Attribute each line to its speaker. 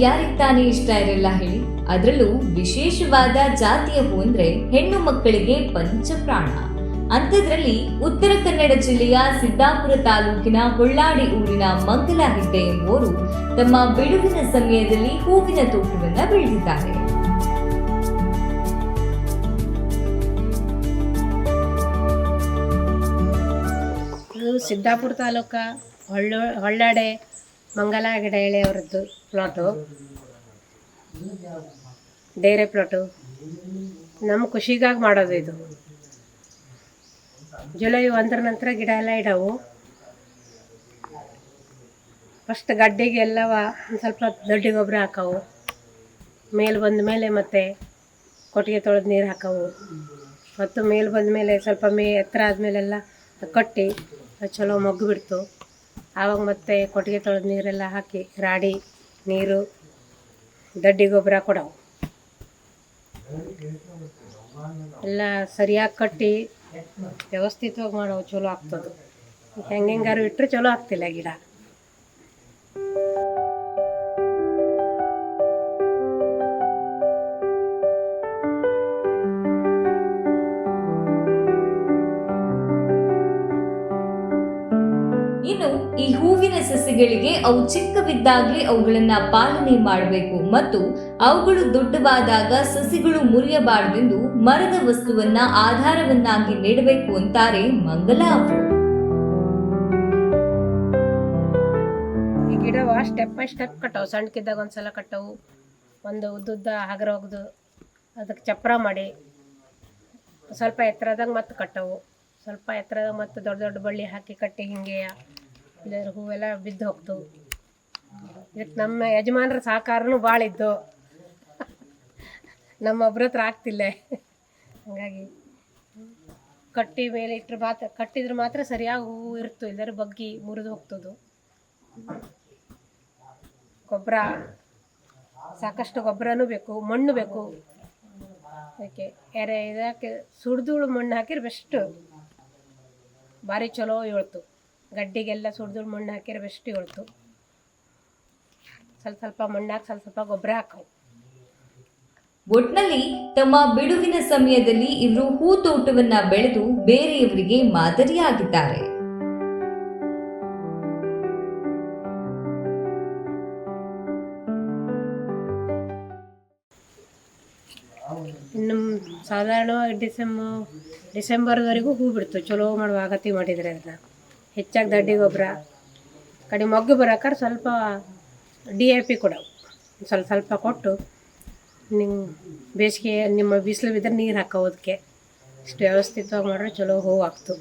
Speaker 1: ಯಾರಿಗೆ ತಾನೇ ಇಷ್ಟ ಇರಲ್ಲ ಹೇಳಿ. ಅದರಲ್ಲೂ ವಿಶೇಷವಾದ ಜಾತಿಯ ಹೂ ಅಂದ್ರೆ ಹೆಣ್ಣು ಮಕ್ಕಳಿಗೆ ಪಂಚಪ್ರಾಣ. ಅಂಥದ್ರಲ್ಲಿ ಉತ್ತರ ಕನ್ನಡ ಜಿಲ್ಲೆಯ ಸಿದ್ದಾಪುರ ತಾಲೂಕಿನ ಹೊಳ್ಳಾಡಿ ಊರಿನ ಮಂಗಲ ಹೆಗ್ಡೆ ಎಂಬುವರು ತಮ್ಮ ಬಿಡುವಿನ ಸಮಯದಲ್ಲಿ ಹೂವಿನ ತೋಟವನ್ನ ಬೆಳೆದಿದ್ದಾರೆ.
Speaker 2: ಸಿದ್ದಾಪುರ ತಾಲೂಕ ಹೊಳ್ಳಾಡೆ ಮಂಗಲ ಹೆಗ್ಡೆ ಅವರದ್ದು ಪ್ಲಾಟು, ಡೇರೆ ಪ್ಲಾಟು. ನಮ್ಮ ಖುಷಿಗಾಗಿ ಮಾಡೋದು ಇದು. ಜುಲೈ 1 ನಂತರ ಗಿಡ ಎಲ್ಲ ಇಡವು. ಫಸ್ಟ್ ಗಡ್ಡೆಗೆ ಎಲ್ಲವ ಒಂದು ಸ್ವಲ್ಪ ದೊಡ್ಡ ಗೊಬ್ಬರ ಹಾಕವು. ಮೇಲೆ ಬಂದ ಮೇಲೆ ಮತ್ತೆ ಕೊಟ್ಟಿಗೆ ತೊಳೆದು ನೀರು ಹಾಕವು. ಮತ್ತು ಮೇಲೆ ಬಂದ ಮೇಲೆ ಸ್ವಲ್ಪ ಎತ್ತರ ಆದಮೇಲೆಲ್ಲ ಕಟ್ಟಿ ಚಲೋ ಮೊಗ್ಗು ಬಿಡ್ತು. ಆವಾಗ ಮತ್ತೆ ಕೊಟ್ಟಿಗೆ ತೊಳೆದು ನೀರೆಲ್ಲ ಹಾಕಿ ರಾಡಿ ನೀರು ದಡ್ಡಿ ಗೊಬ್ಬರ ಕೊಡವು. ಎಲ್ಲ ಸರಿಯಾಗಿ ಕಟ್ಟಿ ವ್ಯವಸ್ಥಿತವಾಗಿ ಮಾಡವು, ಚಲೋ ಆಗ್ತದೆ. ಹೆಂಗಾರು ಇಟ್ಟರೆ ಚಲೋ ಆಗ್ತಿಲ್ಲ ಗಿಡ.
Speaker 1: ಇನ್ನು ಈ ಹೂವಿನ ಸಸ್ಯಗಳಿಗೆ ಅವು ಚಿಕ್ಕವಿದ್ದಾಗಲೇ ಅವುಗಳನ್ನ ಪಾಲನೆ ಮಾಡಬೇಕು ಮತ್ತು ಅವುಗಳು ದೊಡ್ಡವಾದಾಗ ಸಸಿಗಳು ಮುರಿಯಬಾರದೆಂದು ಮರದ ವಸ್ತುವನ್ನ ಆಧಾರವನ್ನಾಗಿ ನೀಡಬೇಕು ಅಂತಾರೆ ಮಂಗಲ ಅವರು.
Speaker 2: ಈ ಗಿಡವ ಸ್ಟೆಪ್ ಬೈ ಸ್ಟೆಪ್ ಕಟ್ಟವು. ಸಣ್ಣಕ್ಕಿದ್ದಾಗ ಒಂದ್ಸಲ ಕಟ್ಟವು, ಒಂದು ಉದ್ದುದ್ದ ಹಗರ ಹೋಗ್ದು ಅದಕ್ಕೆ ಚಪ್ರ ಮಾಡಿ ಸ್ವಲ್ಪ ಎತ್ತರದಾಗ ಮತ್ತೆ ಕಟ್ಟವು. ಸ್ವಲ್ಪ ಎತ್ತರದಾಗ ಮತ್ತೆ ದೊಡ್ಡ ದೊಡ್ಡ ಬಳ್ಳಿ ಹಾಕಿ ಕಟ್ಟಿ ಹಿಂಗೆ ಇಲ್ಲದ್ರ ಹೂವೆಲ್ಲ ಬಿದ್ದು ಹೋಗ್ತವು. ಇದಕ್ಕೆ ನಮ್ಮ ಯಜಮಾನ್ರ ಸಹಕಾರನೂ ಭಾಳ ಇದ್ದು, ನಮ್ಮೊಬ್ರ ಹತ್ರ ಆಗ್ತಿಲ್ಲ. ಹಾಗಾಗಿ ಕಟ್ಟಿ ಮೇಲೆ ಇಟ್ಟರೆ ಮಾತ್ರ, ಕಟ್ಟಿದ್ರೆ ಮಾತ್ರ ಸರಿಯಾಗಿ ಹೂವು ಇರ್ತು, ಇಲ್ಲದ್ರೆ ಬಗ್ಗಿ ಮುರಿದು ಹೋಗ್ತದು. ಗೊಬ್ಬರ ಸಾಕಷ್ಟು ಗೊಬ್ಬರನೂ ಬೇಕು, ಮಣ್ಣು ಬೇಕು. ಅದಕ್ಕೆ ಇದಕ್ಕೆ ಸುಡ್ಧೂಳು ಮಣ್ಣು ಹಾಕಿದ್ರೆ ಬೆಸ್ಟ್, ಭಾರಿ ಚಲೋ ಹೇಳ್ತು. ಗಡ್ಡಿಗೆಲ್ಲ ಸುಡ್ಧೂಳು ಮಣ್ಣು ಹಾಕಿದ್ರೆ ಬೆಸ್ಟ್ ಹೇಳ್ತು. ಸ್ವಲ್ಪ ಸ್ವಲ್ಪ ಮಣ್ಣು ಹಾಕಿ ಸ್ವಲ್ಪ ಸ್ವಲ್ಪ ಗೊಬ್ಬರ ಹಾಕವು.
Speaker 1: ಒಟ್ನಲ್ಲಿ ತಮ್ಮ ಬಿಡುವಿನ ಸಮಯದಲ್ಲಿ ಇವರು ಹೂ ತೋಟವನ್ನ ಬೆಳೆದು ಬೇರೆಯವರಿಗೆ ಮಾದರಿಯಾಗಿದ್ದಾರೆ.
Speaker 2: ಇನ್ನು ಸಾಧಾರಣವಾಗಿ ಡಿಸೆಂಬರ್ವರೆಗೂ ಹೂ ಬಿಡ್ತು. ಚಲೋ ಮಾಡುವ ಅಗತ್ಯ ಮಾಡಿದರೆ ಅದನ್ನ ಹೆಚ್ಚಾಗಿ ದಡ್ಡಿ ಗೊಬ್ಬರ ಕಡಿಮೆ ಮೊಗ್ಗು ಬರೋಕ್ಕಾರೆ ಸ್ವಲ್ಪ DAP ಕೊಡವು. ಸ್ವಲ್ಪ ಸ್ವಲ್ಪ ಕೊಟ್ಟು ನೀವು ಬೇಸಿಗೆ ನಿಮ್ಮ ಬಿಸಿಲು ಬಿದ್ದರೆ ನೀರು ಹಾಕೋದಕ್ಕೆ ಇಷ್ಟು ವ್ಯವಸ್ಥಿತವಾಗಿ ಮಾಡಿದ್ರೆ ಚಲೋ ಹೂವು ಆಗ್ತು.